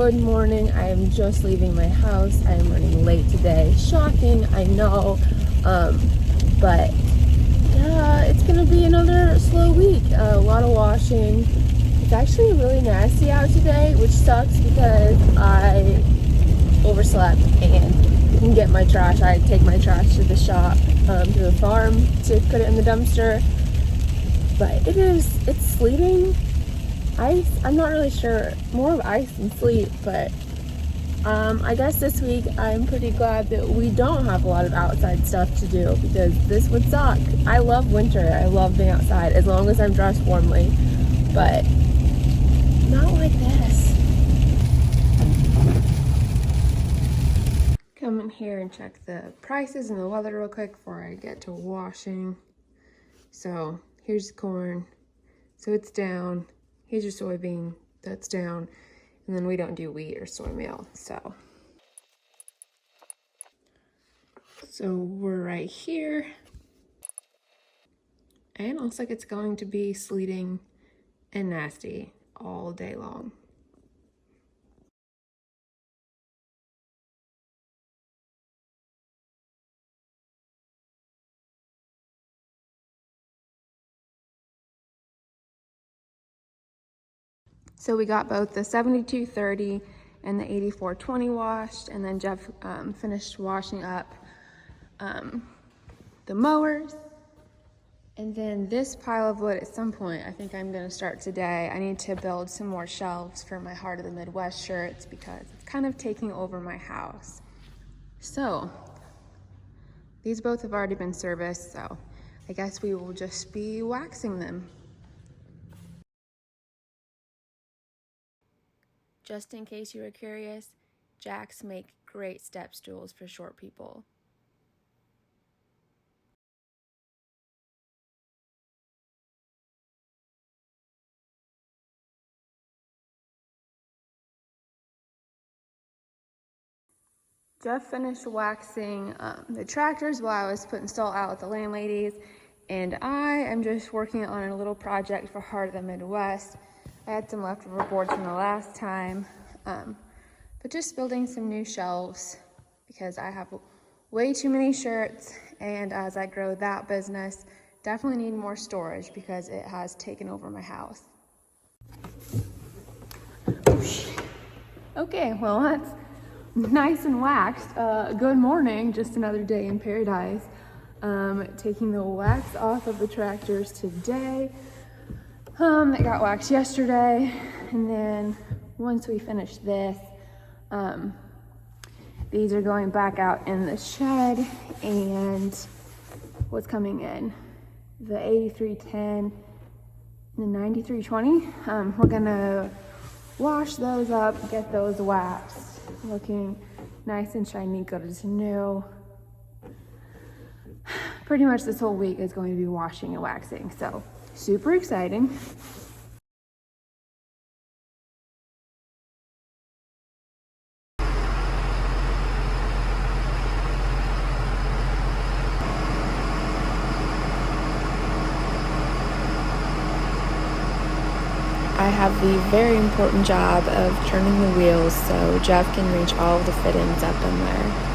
Good morning. I am just leaving my house. I am running late today. Shocking, I know. But yeah, it's gonna be another slow week. A lot of washing. It's actually really nasty out today, which sucks because I overslept and didn't get my trash. I had to take my trash to the shop, to the farm to put it in the dumpster. But it's sleeting. Ice, I'm not really sure, more of ice than sleet, but I guess this week I'm pretty glad that we don't have a lot of outside stuff to do because this would suck. I love winter, I love being outside as long as I'm dressed warmly, but not like this. Come in here and check the prices and the weather real quick before I get to washing. So here's the corn, so it's down. Here's your soybean, that's down. And then we don't do wheat or soy meal, so we're right here. And it looks like it's going to be sleeting and nasty all day long. So we got both the 7230 and the 8420 washed, and then Jeff finished washing up the mowers. And then this pile of wood at some point, I think I'm gonna start today. I need to build some more shelves for my Heart of the Midwest shirts because it's kind of taking over my house. So these both have already been serviced, so I guess we will just be waxing them. Just in case you were curious, jacks make great step stools for short people. Jeff finished waxing the tractors while I was putting salt out with the landladies, and I am just working on a little project for Heart of the Midwest. I had some leftover boards from the last time, but just building some new shelves because I have way too many shirts, and as I grow that business, definitely need more storage because it has taken over my house. Okay, well that's nice and waxed. Good morning, just another day in paradise. Taking the wax off of the tractors today. It got waxed yesterday, and then once we finish this, these are going back out in the shed, and what's coming in? The 8310, the 9320. We're gonna wash those up, get those waxed, looking nice and shiny, good as new. Pretty much this whole week is going to be washing and waxing, so super exciting. I have the very important job of turning the wheels so Jeff can reach all of the fittings up in there.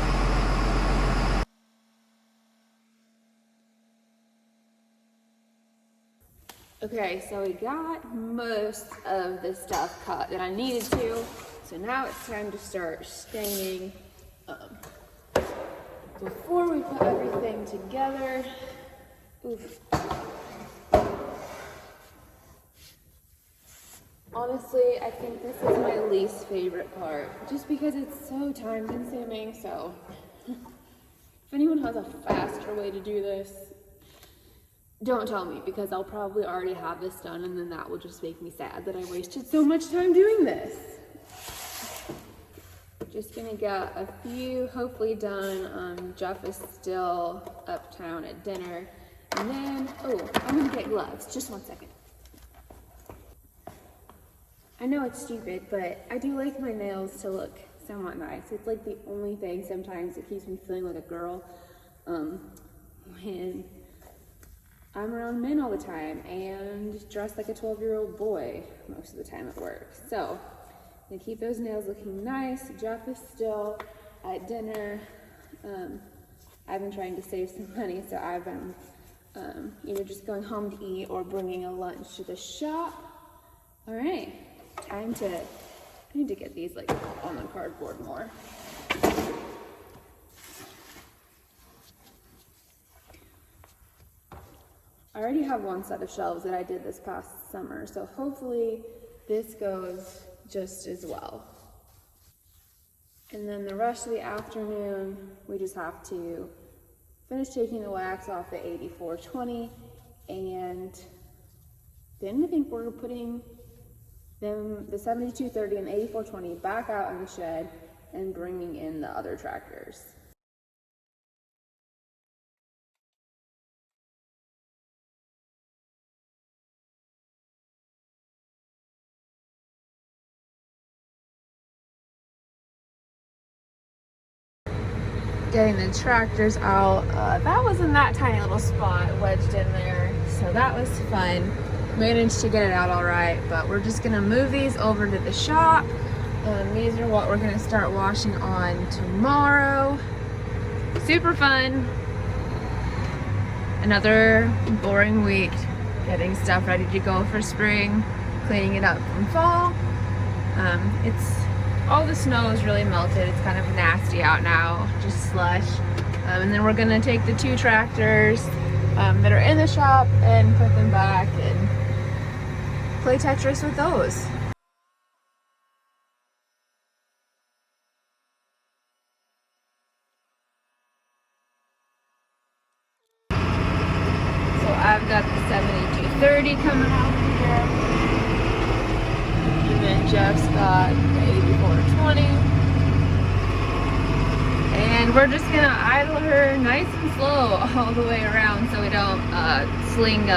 Okay, so we got most of the stuff cut that I needed to, so now it's time to start staining. Before we put everything together, honestly, I think this is my least favorite part, just because it's so time consuming, so if anyone has a faster way to do this, don't tell me, because I'll probably already have this done, and then that will just make me sad that I wasted so much time doing this. Just gonna get a few hopefully done. Jeff is still uptown at dinner, and then, I'm gonna get gloves. Just one second. I know it's stupid, but I do like my nails to look somewhat nice. It's like the only thing sometimes that keeps me feeling like a girl when I'm around men all the time and dressed like a 12-year-old boy most of the time at work. So to keep those nails looking nice. Jeff is still at dinner. I've been trying to save some money, so I've been either just going home to eat or bringing a lunch to the shop. All right, I need to get these like on the cardboard more. I already have one set of shelves that I did this past summer, so hopefully this goes just as well. And then the rest of the afternoon, we just have to finish taking the wax off the 8420, and then I think we're putting them, the 7230 and the 8420, back out in the shed and bringing in the other tractors. Getting the tractors out. That was in that tiny little spot wedged in there, so that was fun. Managed to get it out all right, but we're just gonna move these over to the shop. These are what we're gonna start washing on tomorrow. Super fun. Another boring week, getting stuff ready to go for spring, cleaning it up from fall. All the snow is really melted. It's kind of nasty out now, just slush. And then we're gonna take the 2 tractors that are in the shop and put them back and play Tetris with those. So I've got the 7230 coming out here. And then Jeff's got the 8420. And we're just gonna idle her nice and slow all the way around so we don't sling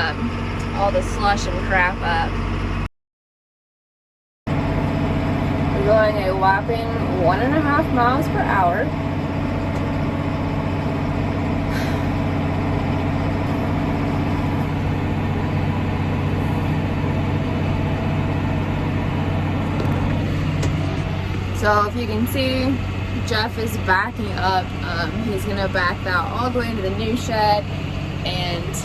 all the slush and crap up. We're going a whopping 1.5 miles per hour. So if you can see, Jeff is backing up. He's gonna back that all the way into the new shed, and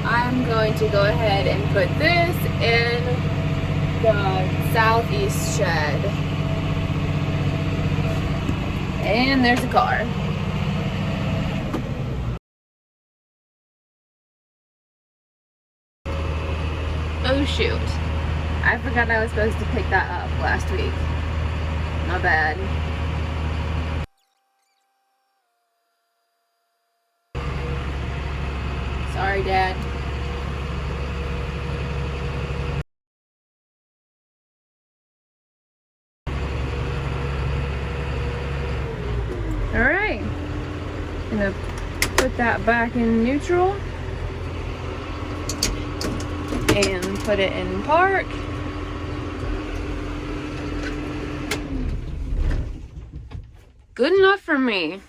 I'm going to go ahead and put this in the southeast shed. And there's a car. Oh shoot, I forgot I was supposed to pick that up last week. My bad. Sorry, Dad. All right, gonna put that back in neutral and put it in park. Good enough for me.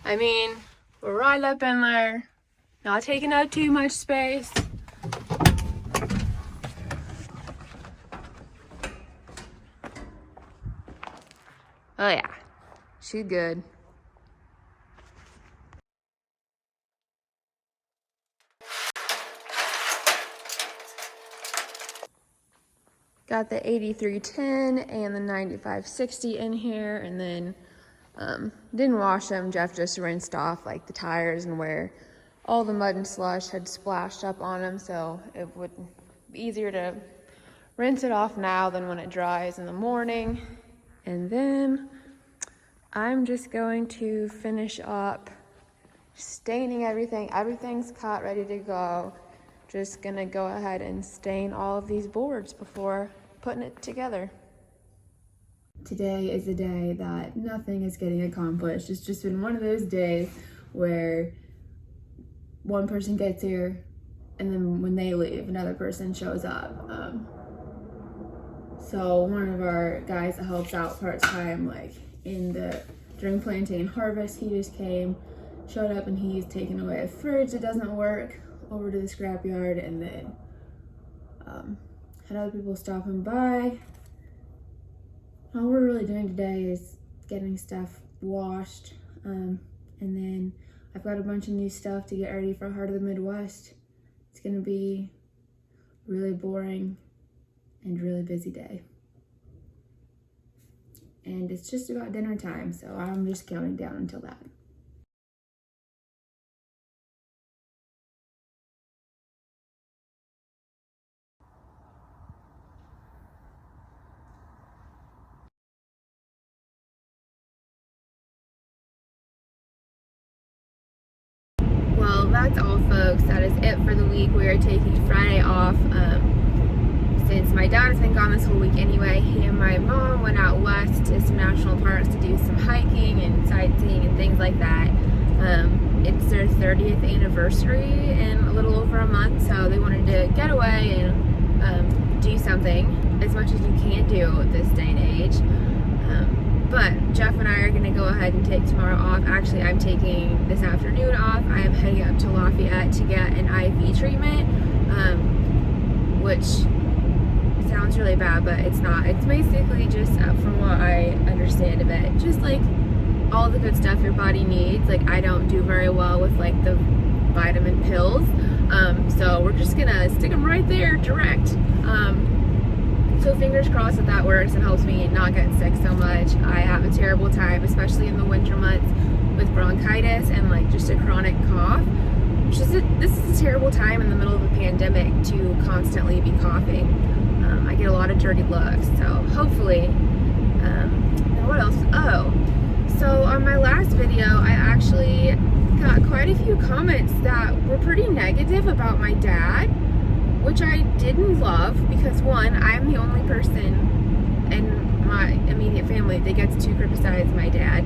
I mean, we're right up in there, not taking up too much space. Oh yeah, she's good. Got the 8310 and the 9560 in here, and then didn't wash them. Jeff just rinsed off like the tires and where all the mud and slush had splashed up on them, so it would be easier to rinse it off now than when it dries in the morning. And then I'm just going to finish up staining everything. Everything's cut, ready to go. Just gonna go ahead and stain all of these boards before putting it together. Today is a day that nothing is getting accomplished. It's just been one of those days where one person gets here and then when they leave, another person shows up. So one of our guys that helps out part-time, like during planting and harvest, he just showed up, and he's taken away a fridge that doesn't work over to the scrapyard, and then had other people stopping by. All we're really doing today is getting stuff washed, and then I've got a bunch of new stuff to get ready for Heart of the Midwest. It's gonna be a really boring and really busy day. And it's just about dinner time, so I'm just counting down until that. Well, that's all, folks. That is it for the week. We are taking Friday off. Since my dad has been gone this whole week anyway, he and my mom went out west to some national parks to do some hiking and sightseeing and things like that. It's their 30th anniversary in a little over a month, so they wanted to get away and do something, as much as you can do at this day and age. But Jeff and I are going to go ahead and take tomorrow off. Actually, I'm taking this afternoon off. I am heading up to Lafayette to get an IV treatment, which sounds really bad, but it's not. It's basically just, from what I understand of it, just like all the good stuff your body needs. Like, I don't do very well with like the vitamin pills, so we're just gonna stick them right there direct. So fingers crossed that that works and helps me not get sick so much. I have a terrible time, especially in the winter months, with bronchitis and like just a chronic cough. This is a terrible time in the middle of a pandemic to constantly be coughing. I get a lot of dirty looks, so hopefully, and what else? Oh, so on my last video, I actually got quite a few comments that were pretty negative about my dad, which I didn't love, because one, I'm the only person in my immediate family that gets to criticize my dad,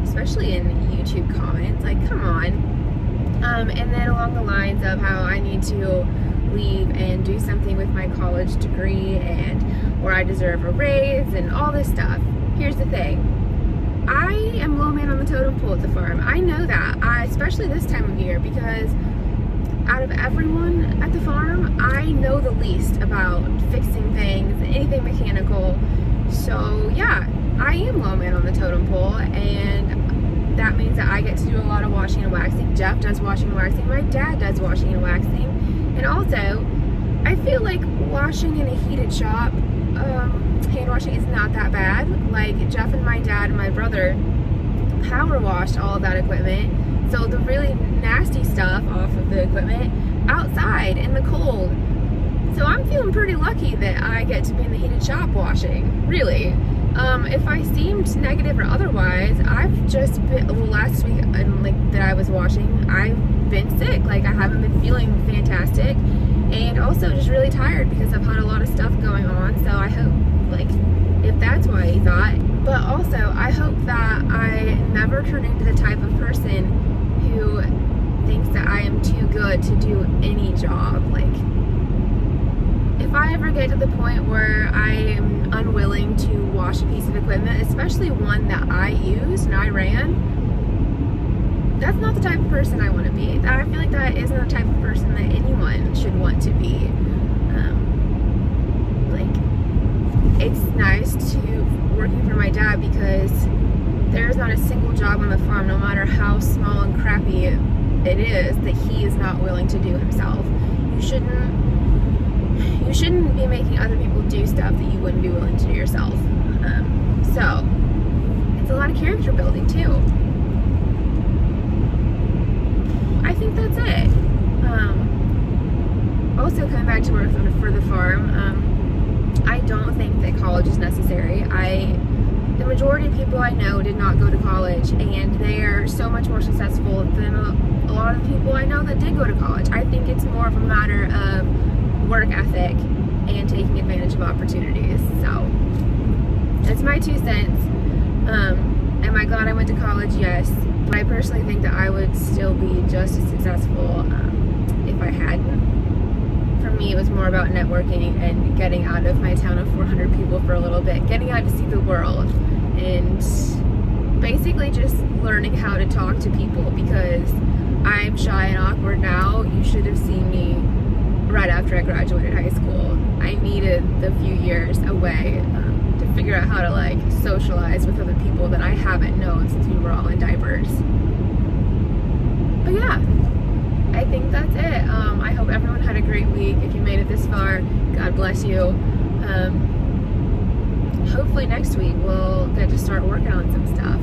especially in YouTube comments. Like, come on. And then along the lines of how I need to leave and do something with my college degree, and or I deserve a raise and all this stuff. Here's the thing. I am low man on the totem pole at the farm. I know that, especially this time of year, because out of everyone at the farm, I know the least about fixing things, anything mechanical. So yeah, I am low man on the totem pole, and that means that I get to do a lot of washing and waxing. Jeff does washing and waxing. My dad does washing and waxing. And also, I feel like washing in a heated shop, hand washing is not that bad. Like, Jeff and my dad and my brother power washed all of that equipment. So the really nasty stuff off of the equipment outside in the cold. So I'm feeling pretty lucky that I get to be in the heated shop washing, really. If I seemed negative or otherwise, I've just been, well, last week, like, that I was washing, I've been sick. Like, I haven't been feeling fantastic, and also just really tired because I've had a lot of stuff going on. So I hope, like, if that's why you thought. But also, I hope that I never turn into the type of person who thinks that I am too good to do any job. Like, if I ever get to the point where I am unwilling to wash a piece of equipment, especially one that I used and I ran, that's not the type of person I want to be. I feel like that isn't the type of person that anyone should want to be. Like, it's nice to working for my dad, because there's not a single job on the farm, no matter how small and crappy it is, that he is not willing to do himself. You shouldn't be making other people do stuff that you wouldn't be willing to do yourself. So it's a lot of character building too. I think that's it. Also, coming back to work for the farm, I don't think that college is necessary. The majority of people I know did not go to college, and they are so much more successful than a lot of people I know that did go to college. I think it's more of a matter of work ethic and taking advantage of opportunities. So that's my 2 cents. Am I glad I went to college? Yes. But I personally think that I would still be just as successful if I hadn't. For me, it was more about networking and getting out of my town of 400 people for a little bit, getting out to see the world, and basically just learning how to talk to people, because I'm shy and awkward now. You should have seen me right after I graduated high school. I needed the few years away to figure out how to like socialize with other people that I haven't known since we were all in diapers. But yeah, I think that's it. I hope everyone had a great week. If you made it this far, God bless you. Hopefully next week we'll get to start working on some stuff.